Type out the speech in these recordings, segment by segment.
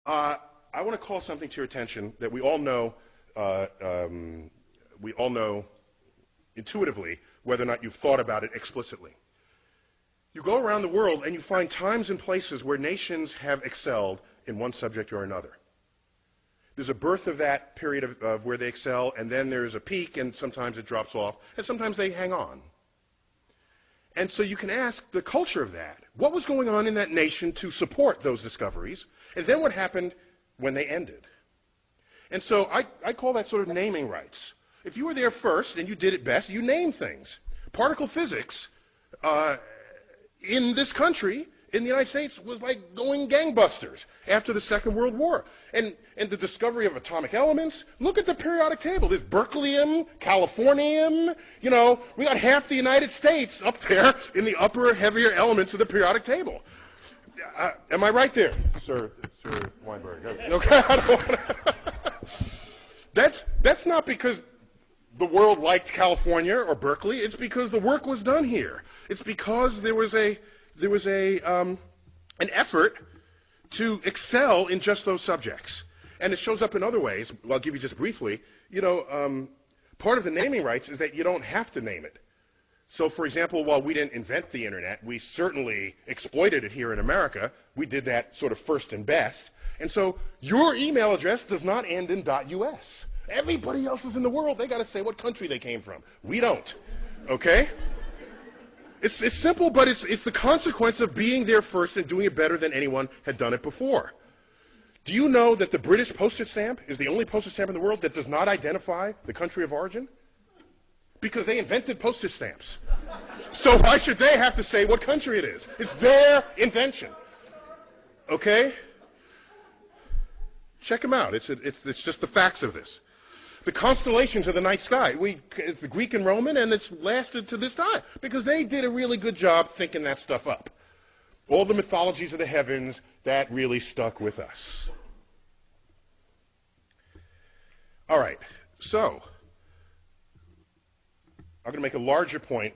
I want to call something to your attention that we all know intuitively, whether or not you've thought about it explicitly. You go around the world and you find times and places where nations have excelled in one subject or another. There's a birth of that period of where they excel, and then there's a peak, and sometimes it drops off, and sometimes they hang on. And so you can ask the culture of that. What was going on in that nation to support those discoveries? And then what happened when they ended? And so I call that sort of naming rights. If you were there first and you did it best, you name things. Particle physics in this country, in the United States, was like going gangbusters after the Second World War. And the discovery of atomic elements, look at the periodic table. There's berkelium, californium, you know, we got half the United States up there in the upper, heavier elements of the periodic table. Am I right there, Sir Weinberg? Okay, I don't wanna That's not because the world liked California or Berkeley. It's because the work was done here. It's because there was an effort to excel in just those subjects. And it shows up in other ways. Well, I'll give you just briefly. You know, part of the naming rights is that you don't have to name it. So, for example, while we didn't invent the internet, we certainly exploited it here in America. We did that sort of first and best. And so your email address does not end in .us. Everybody else is in the world, they got to say what country they came from. We don't. Okay? It's simple, but it's the consequence of being there first and doing it better than anyone had done it before. Do you know that the British postage stamp is the only postage stamp in the world that does not identify the country of origin? Because they invented postage stamps. So why should they have to say what country it is? It's their invention. Okay? Check them out. It's just the facts of this. The constellations of the night sky. It's the Greek and Roman, and it's lasted to this time because they did a really good job thinking that stuff up. All the mythologies of the heavens, that really stuck with us. All right, so I'm going to make a larger point.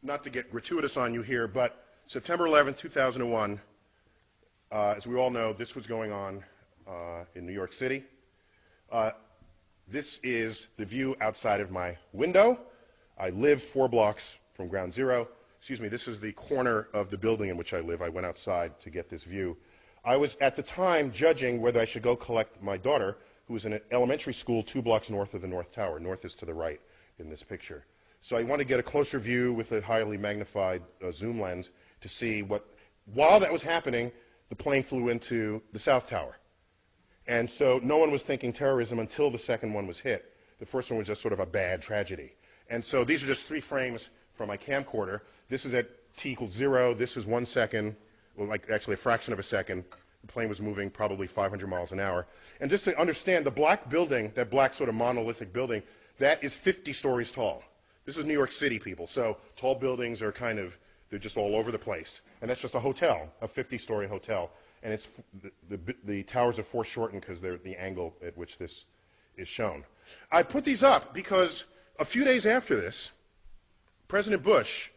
Not to get gratuitous on you here, but September 11, 2001, as we all know, this was going on in New York City. This is the view outside of my window. I live 4 blocks from ground zero. Excuse me, this is the corner of the building in which I live. I went outside to get this view. I was at the time judging whether I should go collect my daughter, who was in an elementary school 2 blocks north of the North Tower. North is to the right in this picture. So I want to get a closer view with a highly magnified zoom lens to see what, while that was happening, the plane flew into the South Tower. And so no one was thinking terrorism until the second one was hit. The first one was just sort of a bad tragedy. And so these are just 3 frames from my camcorder. This is at t = 0. This is 1 second, well, like actually a fraction of a second. The plane was moving probably 500 miles an hour. And just to understand, the black building, that black sort of monolithic building, that is 50 stories tall. This is New York City, people. So tall buildings are kind of, they're just all over the place. And that's just a hotel, a 50-story hotel. And it's the towers are foreshortened because they're the angle at which this is shown. I put these up because a few days after this, President Bush,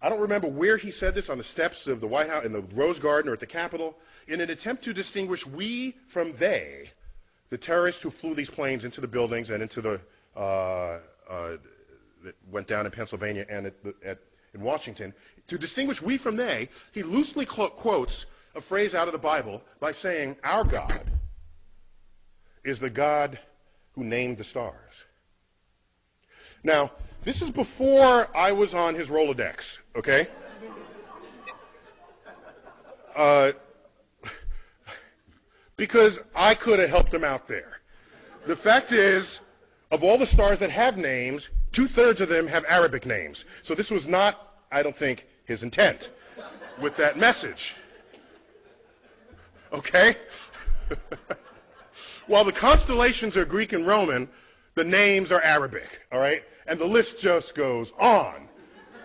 I don't remember where he said this, on the steps of the White House, in the Rose Garden or at the Capitol, in an attempt to distinguish we from they, the terrorists who flew these planes into the buildings and into the, that went down in Pennsylvania and in Washington, to distinguish we from they, he loosely quotes a phrase out of the Bible by saying, our God is the God who named the stars. Now, this is before I was on his Rolodex, okay? Because I could have helped him out there. The fact is, of all the stars that have names, 2/3 of them have Arabic names. So this was not, I don't think, his intent with that message. Okay? While the constellations are Greek and Roman, the names are Arabic, all right? And the list just goes on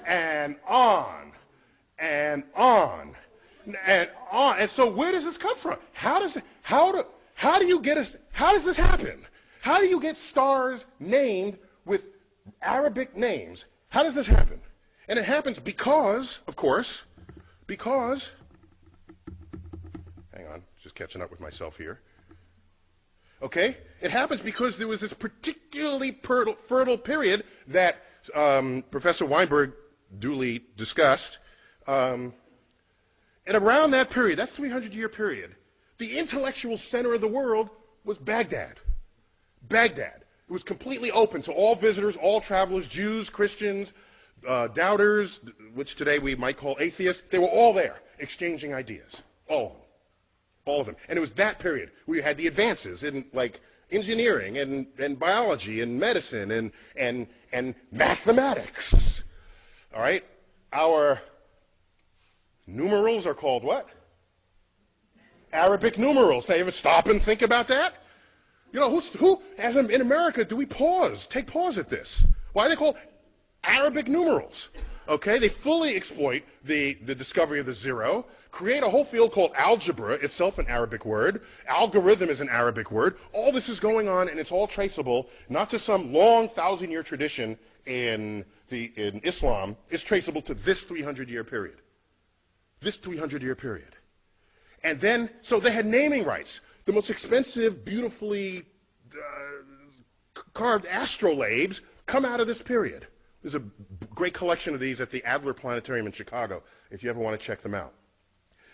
and on and on and on. And so where does this come from? How does this happen? How do you get stars named with Arabic names? How does this happen? And it happens because, of course, because just catching up with myself here. Okay? It happens because there was this particularly fertile period that Professor Weinberg duly discussed. And around that period, that 300-year period, the intellectual center of the world was Baghdad. Baghdad. It was completely open to all visitors, all travelers, Jews, Christians, doubters, which today we might call atheists. They were all there exchanging ideas. All of them. All of them. And it was that period where you had the advances in, like, engineering and biology and medicine and mathematics. All right? Our numerals are called what? Arabic numerals. Now, you ever stop and think about that? You know, who as in America, do we take pause at this? Why are they called Arabic numerals? Okay, they fully exploit the discovery of the zero, create a whole field called algebra, itself an Arabic word. Algorithm is an Arabic word. All this is going on, and it's all traceable, not to some long 1,000-year tradition in Islam. It's traceable to this 300-year period. This 300-year period. And then, so they had naming rights. The most expensive, beautifully carved astrolabes come out of this period. There's a great collection of these at the Adler Planetarium in Chicago, if you ever want to check them out.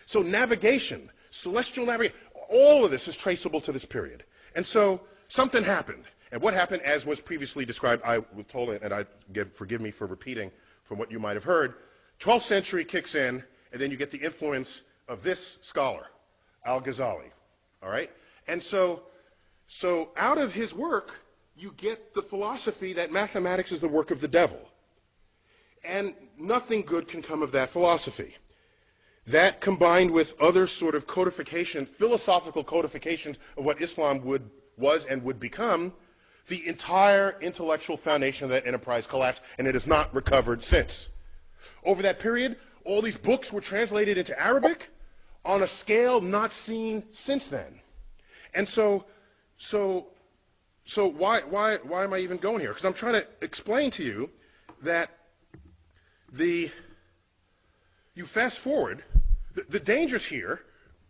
So navigation, celestial navigation, all of this is traceable to this period. And so something happened. And what happened, as was previously described, I was told, and forgive me for repeating from what you might have heard, 12th century kicks in, and then you get the influence of this scholar, Al-Ghazali. All right? And so out of his work, you get the philosophy that mathematics is the work of the devil. And nothing good can come of that philosophy. That, combined with other sort of philosophical codifications of what Islam was and would become, the entire intellectual foundation of that enterprise collapsed, and it has not recovered since. Over that period, all these books were translated into Arabic on a scale not seen since then. And so why am I even going here? Because I'm trying to explain to you that you fast forward, the dangers here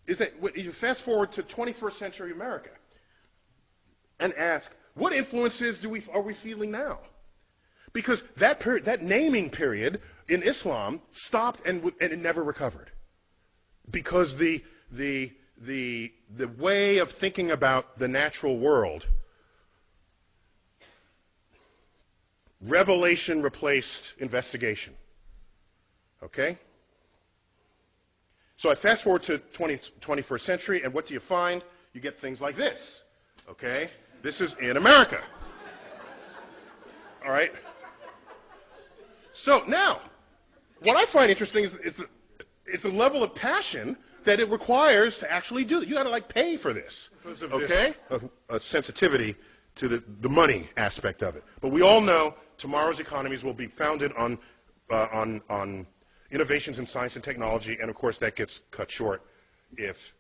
is that you fast forward to 21st century America and ask, what influences are we feeling now? Because that naming period in Islam stopped and it never recovered. Because the way of thinking about the natural world, revelation replaced investigation. Okay? So I fast forward to 21st century, and what do you find? You get things like this. Okay? This is in America. All right? So now, what I find interesting is it's a level of passion that it requires to actually do it. You got to like pay for this. Okay? A sensitivity to the money aspect of it. But we all know tomorrow's economies will be founded on innovations in science and technology, and of course that gets cut short if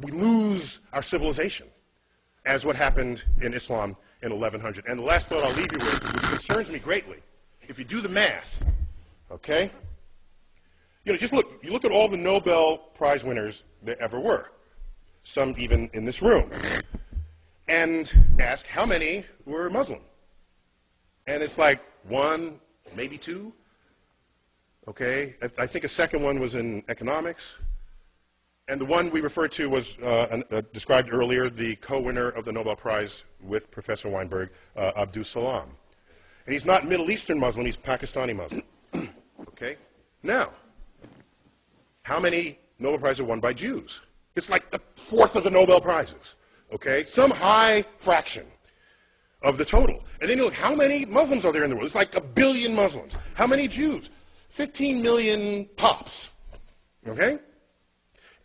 we lose our civilization, as what happened in Islam in 1100. And the last thought I'll leave you with, which concerns me greatly, if you do the math, okay? You know, you look at all the Nobel Prize winners there ever were, some even in this room, and ask how many were Muslim. And it's like one, maybe two. Okay, I think a second one was in economics. And the one we referred to was described earlier, the co-winner of the Nobel Prize with Professor Weinberg, Abdus Salam. And he's not Middle Eastern Muslim, he's Pakistani Muslim. Okay? Now, how many Nobel Prizes are won by Jews? It's like a fourth of the Nobel Prizes. Okay? Some high fraction of the total. And then you look, how many Muslims are there in the world? It's like 1 billion Muslims. How many Jews? 15 million tops. Okay?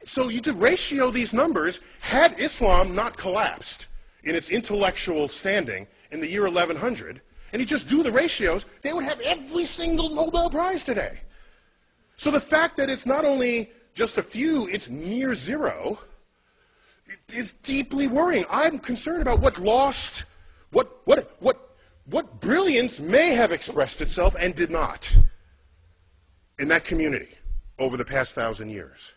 So you ratio these numbers. Had Islam not collapsed in its intellectual standing in the year 1100, and you just do the ratios, they would have every single Nobel Prize today. So the fact that it's not only just a few, it's near zero, it is deeply worrying. I'm concerned about what lost, what brilliance may have expressed itself and did not in that community over the past 1,000 years.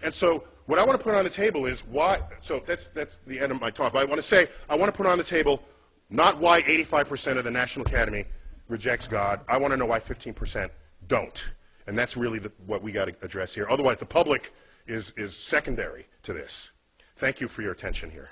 And so what I want to put on the table is why, so that's the end of my talk, but I want to put on the table not why 85% of the National Academy rejects God. I want to know why 15% don't. And that's really what we got to address here. Otherwise, the public is secondary to this. Thank you for your attention here.